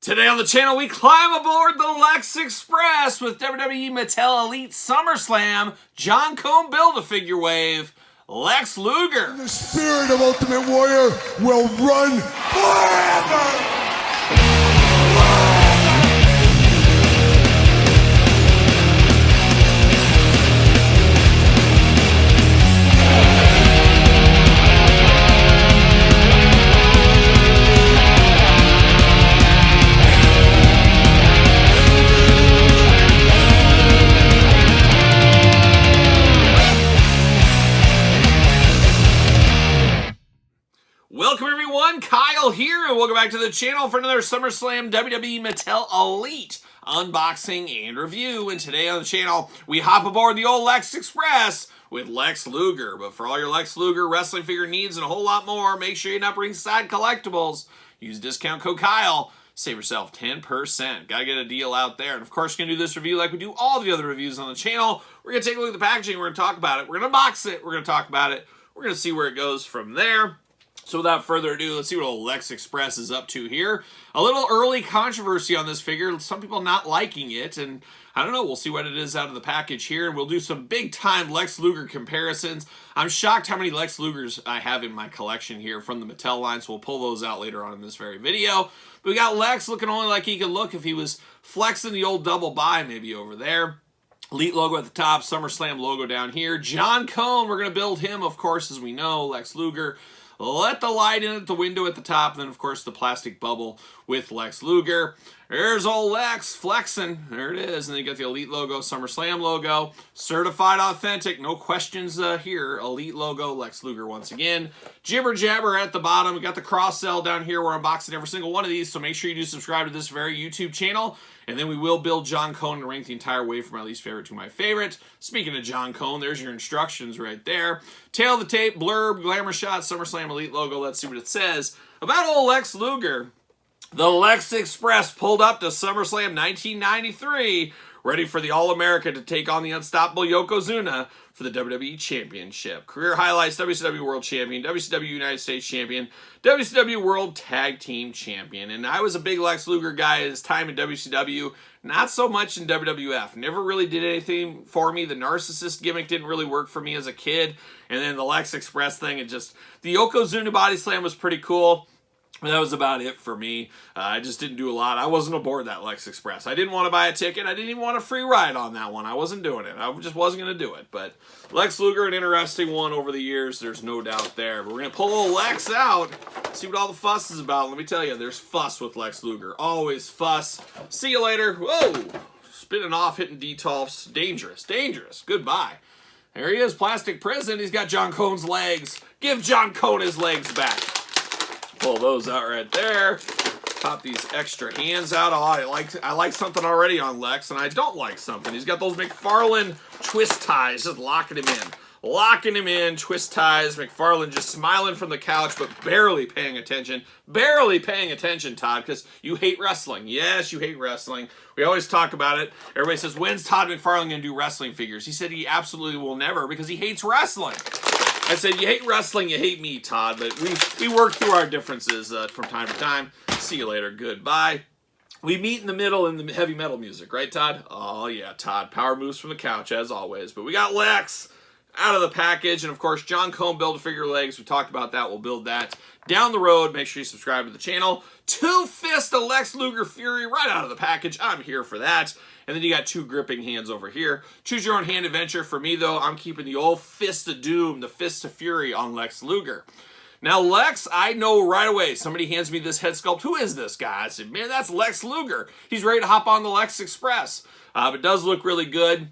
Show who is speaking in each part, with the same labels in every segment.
Speaker 1: Today on the channel, we climb aboard the Lex Express with WWE Mattel Elite Summerslam, John Cone Build-A-Figure Wave, Lex Luger.
Speaker 2: The spirit of Ultimate Warrior will run forever!
Speaker 1: Welcome everyone, Kyle here, and welcome back to the channel for another SummerSlam WWE Mattel Elite unboxing and review. And today on the channel, we hop aboard the old Lex Express with Lex Luger. But for all your Lex Luger wrestling figure needs and a whole lot more, make sure you're not Ringside Collectibles. Use discount code Kyle. Save yourself 10%. Gotta get a deal out there. And of course, we're gonna do this review like we do all the other reviews on the gonna We're gonna take a look at the packaging, we're gonna talk about it, we're gonna box it, we're gonna talk about it, we're gonna see where it goes from there. So without further ado, let's see what old Lex Express is up to here. A little early controversy on this figure. Some people not liking it, and I don't know. We'll see what it is out of the package here, and we'll do some big-time Lex Luger comparisons. I'm shocked how many Lex Lugers I have in my collection here from the Mattel line, so we'll pull those out later on in this very video. But we got Lex looking only like he could look if he was flexing the old double buy maybe over there. Elite logo at the top, SummerSlam logo down here. John Cone, we're going to build him, of course, as we know, Lex Luger. Let the light in at the window at the top, and then, of course, the plastic bubble with Lex Luger. There's old Lex flexing. There it is. And then you got the Elite logo, SummerSlam logo. Certified authentic. No questions here. Elite logo, Lex Luger once again. Jibber jabber at the bottom. We got the cross sell down here. We're unboxing every single one of these, so make sure you do subscribe to this very YouTube channel. And then we will build John Cone and rank the entire way from my least favorite to my favorite. Speaking of John Cone, there's your instructions right there. Tail of the tape, blurb, glamour shot, SummerSlam Elite logo. Let's see what it says about old Lex Luger. The Lex Express pulled up to SummerSlam 1993, ready for the All-America to take on the unstoppable Yokozuna for the WWE Championship. Career highlights: WCW World Champion, WCW United States Champion, WCW World Tag Team Champion. And I was a big Lex Luger guy at his time in WCW, not so much in WWF. Never really did anything for me. The narcissist gimmick didn't really work for me as a kid. And then the Lex Express thing, the Yokozuna body slam was pretty cool. That was about it for me. I just didn't do a lot. I wasn't aboard that Lex Express. I didn't want to buy a ticket. I didn't even want a free ride on that one. I wasn't doing it. I just wasn't going to do it. But Lex Luger, an interesting one over the years. There's no doubt there. But we're going to pull old Lex out, see what all the fuss is about. Let me tell you, there's fuss with Lex Luger. Always fuss. See you later. Whoa! Spinning off, hitting detolfs. Dangerous. Dangerous. Goodbye. There he is, plastic prison. He's got John Cone's legs. Give John Cone his legs back. Pull those out right there. Pop these extra hands out. Oh, I like something already on Lex, and I don't like something. He's got those McFarlane twist ties, just locking him in. Locking him in, twist ties. McFarlane just smiling from the couch, but barely paying attention. Barely paying attention, Todd, because you hate wrestling. Yes, you hate wrestling. We always talk about it. Everybody says, when's Todd McFarlane going to do wrestling figures? He said he absolutely will never because he hates wrestling. I said, you hate wrestling, you hate me, Todd, but we work through our differences from time to time. See you later. Goodbye. We meet in the middle in the heavy metal music, right, Todd? Oh, yeah, Todd. Power moves from the couch, as always. But we got Lex out of the package, and, of course, John Cone Build-A-Figure legs. We talked about that. We'll build that down the road. Make sure you subscribe to the channel. Two fists of Lex Luger Fury right out of the package. I'm here for that. And then you got two gripping hands over here. Choose your own hand adventure. For me, though, I'm keeping the old Fist of Doom, the Fist of Fury on Lex Luger. Now, Lex, I know right away. Somebody hands me this head sculpt. Who is this guy? I said, man, that's Lex Luger. He's ready to hop on the Lex Express. It does look really good.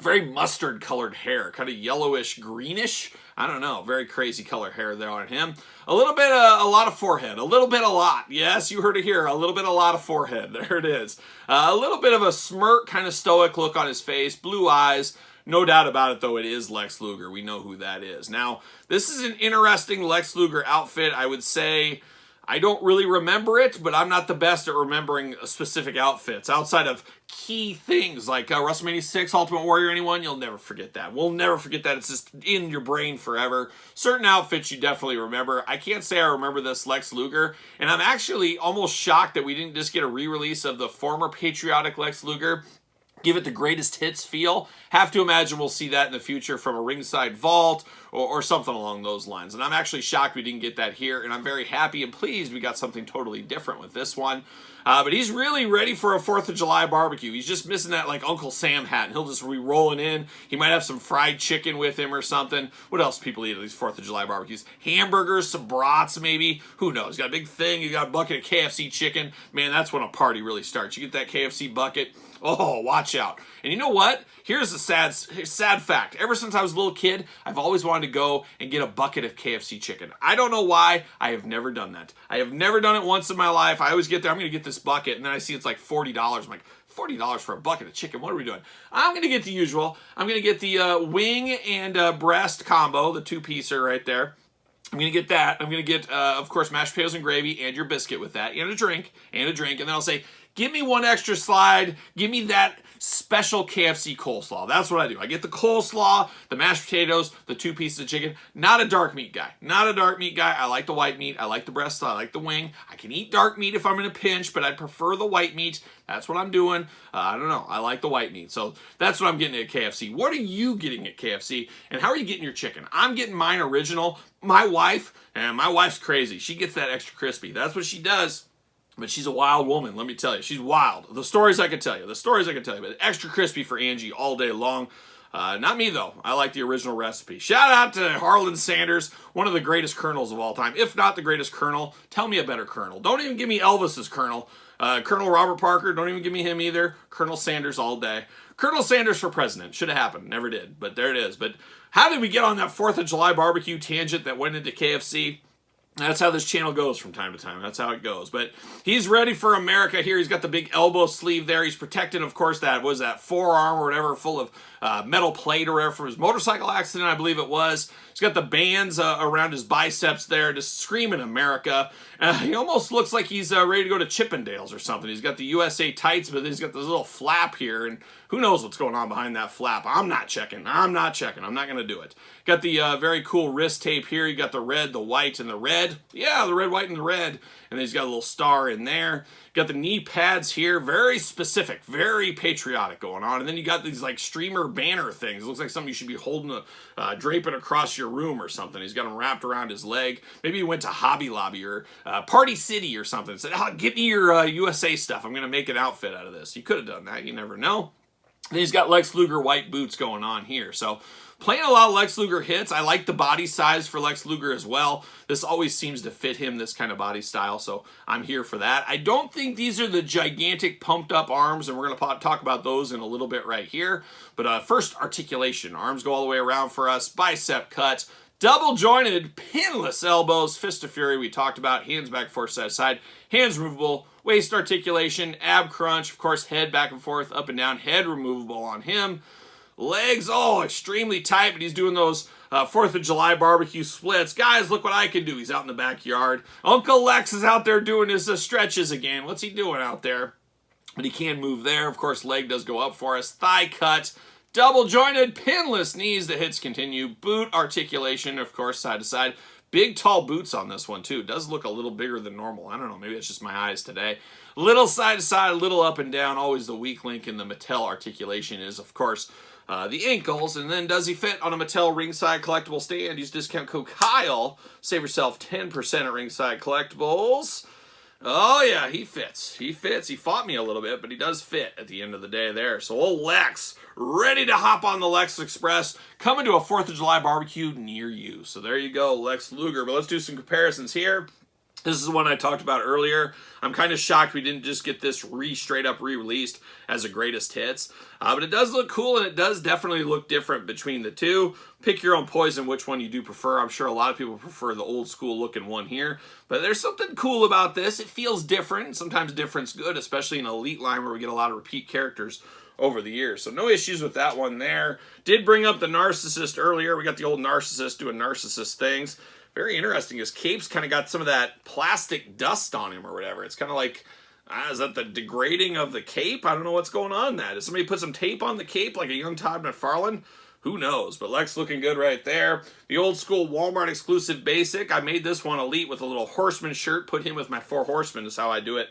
Speaker 1: Very mustard colored hair, kind of yellowish, greenish. I don't know, very crazy color hair there on him. A little bit, a lot of forehead. A little bit, a lot. Yes, you heard it here. A little bit, a lot of forehead. There it is. A little bit of a smirk, kind of stoic look on his face. Blue eyes. No doubt about it, though, it is Lex Luger. We know who that is. Now, this is an interesting Lex Luger outfit. I would say I don't really remember it, but I'm not the best at remembering specific outfits. Outside of key things like WrestleMania 6, Ultimate Warrior, anyone, you'll never forget that. We'll never forget that. It's just in your brain forever. Certain outfits you definitely remember. I can't say I remember this Lex Luger, and I'm actually almost shocked that we didn't just get a re-release of the former patriotic Lex Luger. Give it the greatest hits feel. Have to imagine we'll see that in the future from a ringside vault or something along those lines. And I'm actually shocked we didn't get that here, and I'm very happy and pleased we got something totally different with this one. But he's really ready for a 4th of July barbecue. He's just missing that like Uncle Sam hat, and he'll just be rolling in. He might have some fried chicken with him or something. What else people eat at these 4th of July barbecues? Hamburgers, some brats maybe. Who knows? He's got a big thing. He's got a bucket of KFC chicken. Man, that's when a party really starts. You get that KFC bucket. Oh, watch out. And you know what? Here's a sad fact. Ever since I was a little kid, I've always wanted to go and get a bucket of KFC chicken. I don't know why. I have never done that. I have never done it once in my life. I always get there, I'm going to get this bucket, and then I see it's like $40. I'm like, $40 for a bucket of chicken? What are we doing? I'm going to get the usual. I'm going to get the wing and breast combo, the 2-piecer right there. I'm going to get that. I'm going to get, of course, mashed potatoes and gravy and your biscuit with that, and a drink. And then I'll say, give me one extra slide. Give me that special KFC coleslaw. That's what I do. I get the coleslaw, the mashed potatoes, the 2 pieces of chicken. Not a dark meat guy. Not a dark meat guy. I like the white meat. I like the breast. I like the wing. I can eat dark meat if I'm in a pinch, but I prefer the white meat. That's what I'm doing. I don't know. I like the white meat. So that's what I'm getting at KFC. What are you getting at KFC? And how are you getting your chicken? I'm getting mine original. My wife's crazy. She gets that extra crispy. That's what she does. But she's a wild woman, let me tell you. She's wild. The stories I could tell you. But extra crispy for Angie all day long. Not me, though. I like the original recipe. Shout out to Harlan Sanders, one of the greatest colonels of all time. If not the greatest colonel, tell me a better colonel. Don't even give me Elvis's colonel. Colonel Robert Parker, don't even give me him either. Colonel Sanders all day. Colonel Sanders for president. Should have happened. Never did. But there it is. But how did we get on that 4th of July barbecue tangent that went into KFC? That's how this channel goes from time to time. That's how it goes. But he's ready for America here. He's got the big elbow sleeve there. He's protecting, of course, that forearm or whatever, full of metal plate or whatever from his motorcycle accident, I believe it was. He's got the bands around his biceps there, just screaming America. He almost looks like he's ready to go to Chippendales or something. He's got the USA tights, but he's got this little flap here, and who knows what's going on behind that flap. I'm not checking. I'm not going to do it. Got the very cool wrist tape here. You got the red, the white, and the red. Yeah, the red, white, and the red. And then he's got a little star in there. Got the knee pads here. Very specific, very patriotic going on. And then you got these like streamer banner things. It looks like something you should be holding, draping across your room or something. He's got them wrapped around his leg. Maybe he went to Hobby Lobby or Party City or something. Said, oh, get me your USA stuff. I'm going to make an outfit out of this. You could have done that. You never know. And he's got Lex Luger white boots going on here. So playing a lot of Lex Luger hits. I like the body size for Lex Luger as well. This always seems to fit him, this kind of body style, so I'm here for that. I don't think these are the gigantic pumped up arms, and we're going to talk about those in a little bit right here. But first, articulation. Arms go all the way around for us. Bicep cut. Double jointed, pinless elbows. Fist of Fury we talked about. Hands back, forth, side to side. Hands removable. Waist articulation. Ab crunch. Of course, head back and forth, up and down. Head removable on him. Legs, extremely tight, but he's doing those 4th of July barbecue splits. Guys, look what I can do. He's out in the backyard. Uncle Lex is out there doing his stretches again. What's he doing out there? But he can move there. Of course, leg does go up for us. Thigh cut. Double jointed, pinless knees. The hits continue. Boot articulation, of course, side to side. Big, tall boots on this one, too. It does look a little bigger than normal. I don't know. Maybe it's just my eyes today. Little side to side, little up and down. Always the weak link in the Mattel articulation is, of course, the ankles. And then does he fit on a Mattel ringside collectible stand? Use discount code Kyle. Save yourself 10% at ringside collectibles. Oh, yeah, he fits. He fits. He fought me a little bit, but he does fit at the end of the day there. So old Lex, ready to hop on the Lex Express, coming to a 4th of July barbecue near you. So there you go, Lex Luger. But let's do some comparisons here. This is one I talked about earlier. I'm kind of shocked we didn't just get this straight up re-released as a greatest hits. But it does look cool, and it does definitely look different between the two. Pick your own poison which one you do prefer. I'm sure a lot of people prefer the old school looking one here. But there's something cool about this. It feels different. Sometimes different's good, especially in Elite line where we get a lot of repeat characters over the years. So no issues with that one there. Did bring up the Narcissist earlier. We got the old Narcissist doing Narcissist things. very interesting. His cape's kind of got some of that plastic dust on him or whatever. It's kind of like, is that the degrading of the cape? I don't know what's going on in that. Did somebody put some tape on the cape like a young Todd McFarlane? Who knows? But Lex looking good right there. The old school Walmart exclusive basic. I made this one elite with a little horseman shirt. Put him with my 4 horsemen is how I do it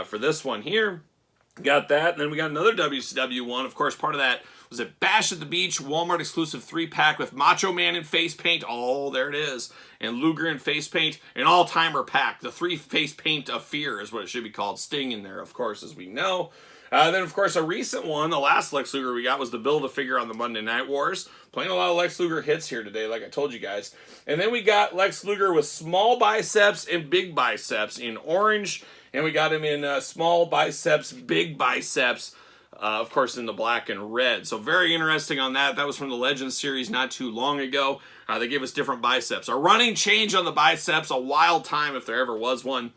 Speaker 1: for this one here. Got that. And then we got another WCW one. Of course, part of that was it Bash at the Beach Walmart exclusive 3-pack with Macho Man in face paint. Oh, there it is. And Luger in face paint. An all-timer pack. The 3 face paint of fear is what it should be called. Sting in there, of course, as we know. Then, of course, a recent one, the last Lex Luger we got was the Build-A-Figure on the Monday Night Wars. Playing a lot of Lex Luger hits here today, like I told you guys. And then we got Lex Luger with small biceps and big biceps in orange. And we got him in small biceps, big biceps, of course, in the black and red. So very interesting on that. That was from the Legends series not too long ago. They gave us different biceps. A running change on the biceps, a wild time if there ever was one.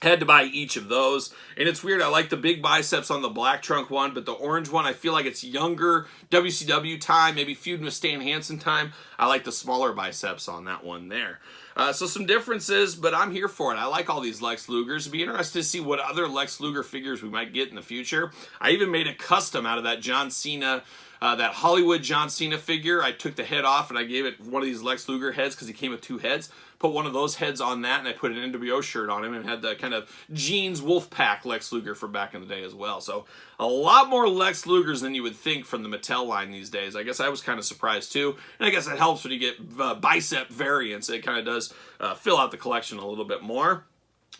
Speaker 1: Had to buy each of those. And it's weird, I like the big biceps on the black trunk one, but the orange one, I feel like it's younger WCW time, maybe feuding with Stan Hansen time. I like the smaller biceps on that one there. So some differences, but I'm here for it. I like all these Lex Lugers. It'd be interesting to see what other Lex Luger figures we might get in the future. I even made a custom out of that John Cena, that Hollywood John Cena figure. I took the head off and I gave it one of these Lex Luger heads because he came with 2 heads. Put one of those heads on that and I put an NWO shirt on him and had the kind of jeans Wolfpack Lex Luger from back in the day as well. So a lot more Lex Lugers than you would think from the Mattel line these days. I guess I was kind of surprised too. And I guess it helps when you get bicep variants. It kind of does fill out the collection a little bit more.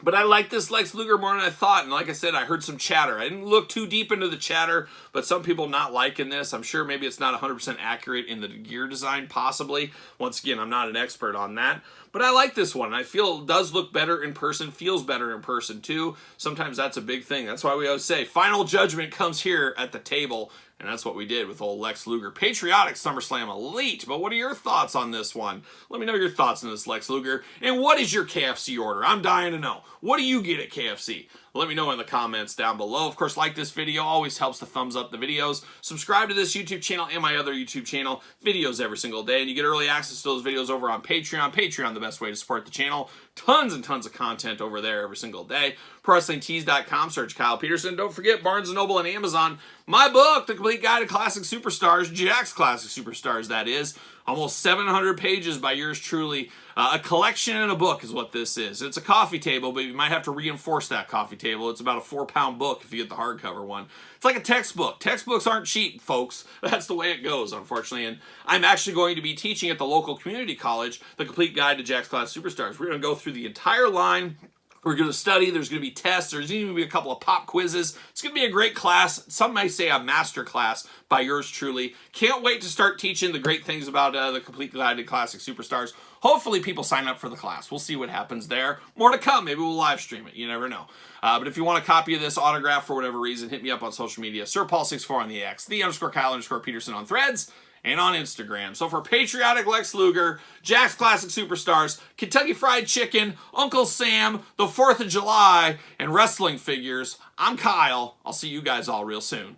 Speaker 1: But I like this Lex Luger more than I thought, and like I said, I heard some chatter. I didn't look too deep into the chatter, but some people not liking this. I'm sure maybe it's not 100% accurate in the gear design, possibly. Once again, I'm not an expert on that. But I like this one. I feel it does look better in person, feels better in person too. Sometimes that's a big thing. That's why we always say, final judgment comes here at the table. And that's what we did with old Lex Luger. Patriotic SummerSlam Elite. But what are your thoughts on this one? Let me know your thoughts on this Lex Luger. And what is your KFC order? I'm dying to know. What do you get at KFC? Let me know in the comments down below. Of course, like this video. Always helps to thumbs up the videos. Subscribe to this YouTube channel and my other YouTube channel. Videos every single day. And you get early access to those videos over on Patreon. Patreon, the best way to support the channel. Tons and tons of content over there every single day. ProWrestlingTees.com. Search Kyle Peterson. Don't forget Barnes & Noble and Amazon. My book, The Complete Guide to Classic Superstars. Jakks Classic Superstars, that is. Almost 700 pages by yours truly. A collection and a book is what this is. It's a coffee table, but you might have to reinforce that coffee table. It's about a 4-pound book if you get the hardcover one. It's like a textbook. Textbooks aren't cheap, folks. That's the way it goes, unfortunately. And I'm actually going to be teaching at the local community college The Complete Guide to Jakks Classic Superstars. We're going to go through the entire line. We're going to study. There's going to be tests. There's even going to be a couple of pop quizzes. It's going to be a great class. Some might say a master class by yours truly. Can't wait to start teaching the great things about the Complete Guide to Classic Superstars. Hopefully people sign up for the class. We'll see what happens there. More to come. Maybe we'll live stream it. You never know. But if you want a copy of this autograph for whatever reason, hit me up on social media. SirPaul64 on the X, _Kyle_Peterson on Threads, and on Instagram. So for Patriotic Lex Luger, Jakks Classic Superstars, Kentucky Fried Chicken, Uncle Sam, the 4th of July, and wrestling figures, I'm Kyle. I'll see you guys all real soon.